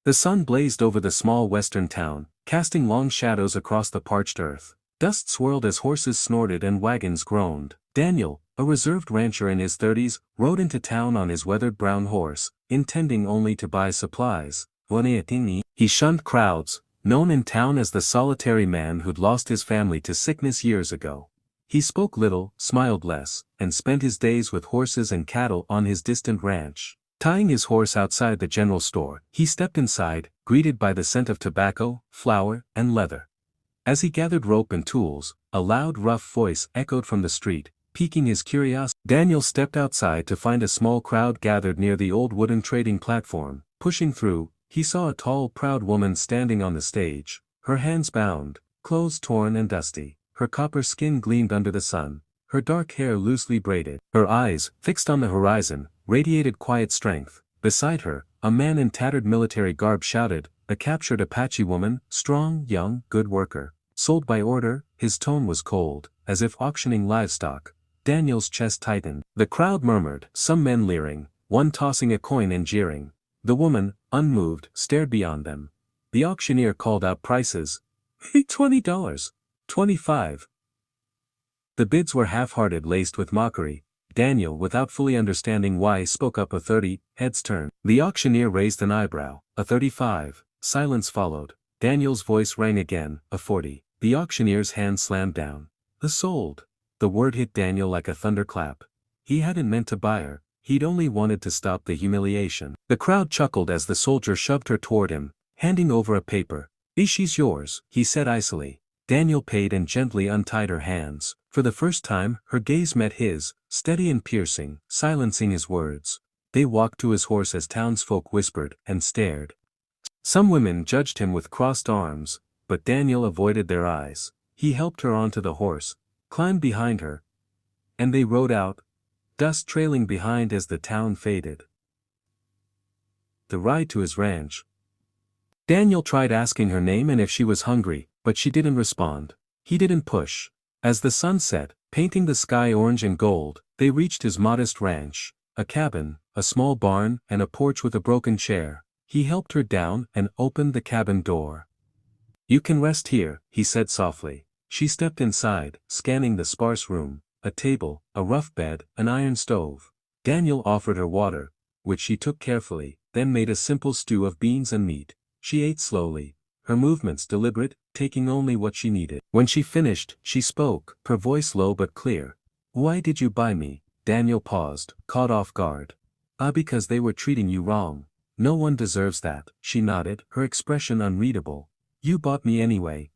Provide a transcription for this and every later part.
The sun blazed over the small western town, casting long shadows across the parched earth. Dust swirled as horses snorted and wagons groaned. Daniel, a reserved rancher in his 30s, rode into town on his weathered brown horse, intending only to buy supplies. He shunned crowds, known in town as the solitary man who'd lost his family to sickness years ago. He spoke little, smiled less, and spent his days with horses and cattle on his distant ranch. Tying his horse outside the general store, he stepped inside, greeted by the scent of tobacco, flour, and leather. As he gathered rope and tools, a loud rough voice echoed from the street, piquing his curiosity. Daniel stepped outside to find a small crowd gathered near the old wooden trading platform. Pushing through, he saw a tall, proud woman standing on the stage, her hands bound, clothes torn and dusty. Her copper skin gleamed under the sun, her dark hair loosely braided. Her eyes, fixed on the horizon, radiated quiet strength. Beside her, a man in tattered military garb shouted, a captured Apache woman, strong, young, good worker. Sold by order. His tone was cold, as if auctioning livestock. Daniel's chest tightened. The crowd murmured, some men leering, one tossing a coin and jeering. The woman, unmoved, stared beyond them. The auctioneer called out prices. $20. $25. The bids were half-hearted, laced with mockery. Daniel, without fully understanding why, spoke up. A 30, heads turned. The auctioneer raised an eyebrow. A 35. Silence followed. Daniel's voice rang again. A 40. The auctioneer's hand slammed down. A sold. The word hit Daniel like a thunderclap. He hadn't meant to buy her, he'd only wanted to stop the humiliation. The crowd chuckled as the soldier shoved her toward him, handing over a paper. She's yours, he said icily. Daniel paid and gently untied her hands. For the first time, her gaze met his, steady and piercing, silencing his words. They walked to his horse as townsfolk whispered and stared. Some women judged him with crossed arms, but Daniel avoided their eyes. He helped her onto the horse, climbed behind her, and they rode out, dust trailing behind as the town faded. The ride to his ranch. Daniel tried asking her name and if she was hungry, but she didn't respond. He didn't push. As the sun set, painting the sky orange and gold, they reached his modest ranch. A cabin, a small barn, and a porch with a broken chair. He helped her down and opened the cabin door. You can rest here, he said softly. She stepped inside, scanning the sparse room. A table, a rough bed, an iron stove. Daniel offered her water, which she took carefully, then made a simple stew of beans and meat. She ate slowly, her movements deliberate, taking only what she needed. When she finished, she spoke, her voice low but clear. Why did you buy me? Daniel paused, caught off guard. Because they were treating you wrong. No one deserves that. She nodded, her expression unreadable. You bought me anyway.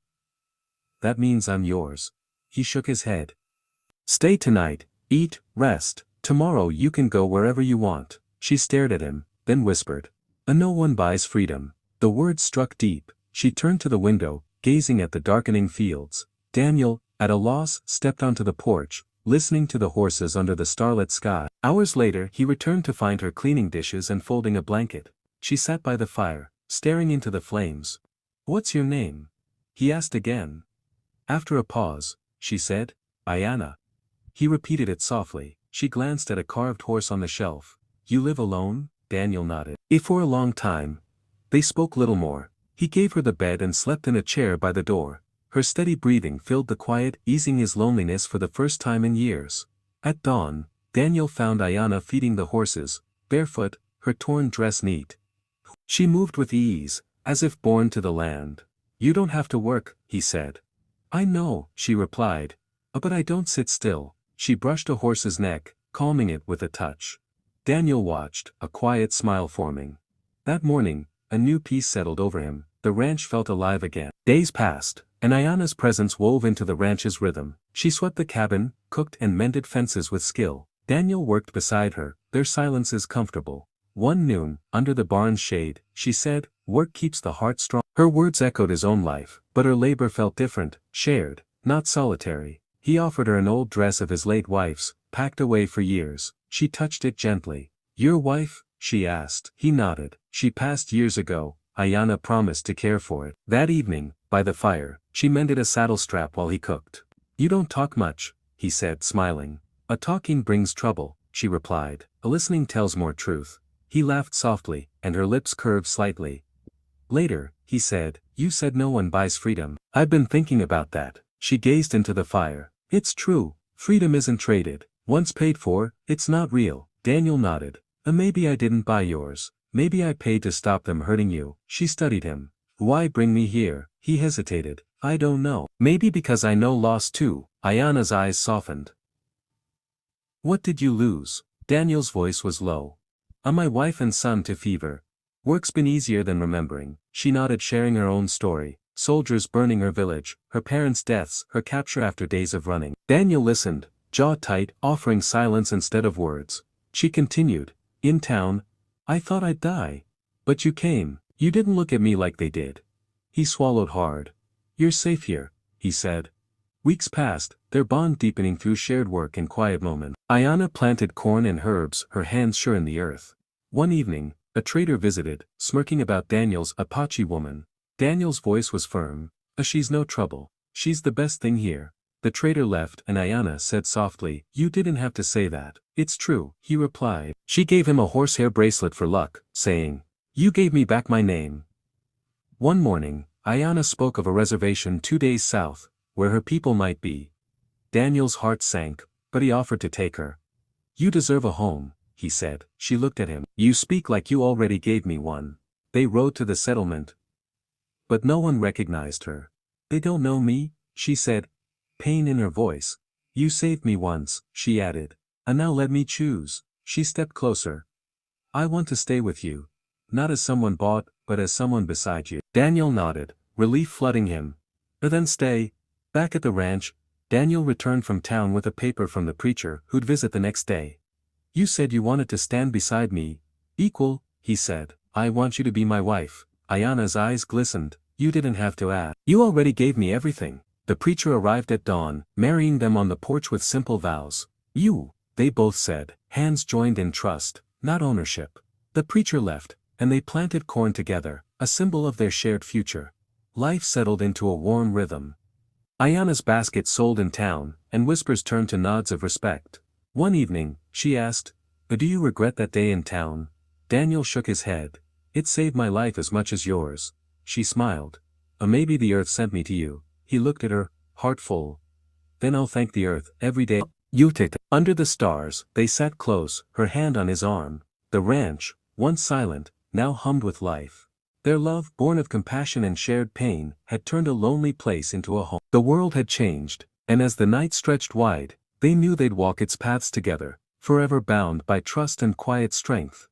That means I'm yours. He shook his head. Stay tonight, eat, rest. Tomorrow you can go wherever you want. She stared at him, then whispered. No one buys freedom. The words struck deep. She turned to the window, gazing at the darkening fields. Daniel, at a loss, stepped onto the porch, listening to the horses under the starlit sky. Hours later he returned to find her cleaning dishes and folding a blanket. She sat by the fire, staring into the flames. What's your name? He asked again. After a pause, she said, Ayanna. He repeated it softly. She glanced at a carved horse on the shelf. You live alone? Daniel nodded. For a long time. They spoke little more. He gave her the bed and slept in a chair by the door. Her steady breathing filled the quiet, easing his loneliness for the first time in years. At dawn, Daniel found Ayanna feeding the horses, barefoot, her torn dress neat. She moved with ease, as if born to the land. You don't have to work, he said. I know, she replied. But I don't sit still. She brushed a horse's neck, calming it with a touch. Daniel watched, a quiet smile forming. That morning, a new peace settled over him. The ranch felt alive again. Days passed, and Ayanna's presence wove into the ranch's rhythm. She swept the cabin, cooked and mended fences with skill. Daniel worked beside her, their silences comfortable. One noon, under the barn's shade, she said, work keeps the heart strong. Her words echoed his own life, but her labor felt different, shared, not solitary. He offered her an old dress of his late wife's, packed away for years. She touched it gently. Your wife? She asked. He nodded. She passed years ago. Ayanna promised to care for it. That evening, by the fire, she mended a saddle strap while he cooked. You don't talk much, he said, smiling. A talking brings trouble, she replied. A listening tells more truth. He laughed softly, and her lips curved slightly. Later, he said, "You said no one buys freedom." "I've been thinking about that." She gazed into the fire. "It's true, freedom isn't traded. Once paid for, it's not real." Daniel nodded. Maybe I didn't buy yours. Maybe I paid to stop them hurting you." She studied him. "Why bring me here?" He hesitated. "I don't know. Maybe because I know loss too." Ayana's eyes softened. "What did you lose?" Daniel's voice was low. My wife and son to fever. Work's been easier than remembering." She nodded, sharing her own story. Soldiers burning her village, her parents' deaths, her capture after days of running. Daniel listened, jaw tight, offering silence instead of words. She continued, "In town, I thought I'd die. But you came. You didn't look at me like they did." He swallowed hard. "You're safe here," he said. Weeks passed, their bond deepening through shared work and quiet moments. Ayana planted corn and herbs, her hands sure in the earth. One evening, a trader visited, smirking about Daniel's Apache woman. Daniel's voice was firm. She's no trouble. She's the best thing here." The trader left and Ayana said softly, "You didn't have to say that." "It's true," he replied. She gave him a horsehair bracelet for luck, saying, "You gave me back my name." One morning, Ayana spoke of a reservation 2 days south, where her people might be. Daniel's heart sank, but he offered to take her. "You deserve a home," he said. She looked at him. "You speak like you already gave me one." They rode to the settlement. But no one recognized her. "They don't know me," she said, pain in her voice. "You saved me once," she added. "And now let me choose." She stepped closer. "I want to stay with you. Not as someone bought, but as someone beside you." Daniel nodded, relief flooding him. Then stay." Back at the ranch, Daniel returned from town with a paper from the preacher who'd visit the next day. "You said you wanted to stand beside me." "Equal," he said. "I want you to be my wife." Ayana's eyes glistened. "You didn't have to ask. You already gave me everything." The preacher arrived at dawn, marrying them on the porch with simple vows. "You," they both said, hands joined in trust, not ownership. The preacher left, and they planted corn together, a symbol of their shared future. Life settled into a warm rhythm. Ayana's basket sold in town, and whispers turned to nods of respect. One evening, she asked, "Do you regret that day in town?" Daniel shook his head. "It saved my life as much as yours." She smiled. Maybe the earth sent me to you." He looked at her, heart full. "Then I'll thank the earth every day." You ticked. Under the stars, they sat close, her hand on his arm. The ranch, once silent, now hummed with life. Their love, born of compassion and shared pain, had turned a lonely place into a home. The world had changed, and as the night stretched wide, they knew they'd walk its paths together, forever bound by trust and quiet strength.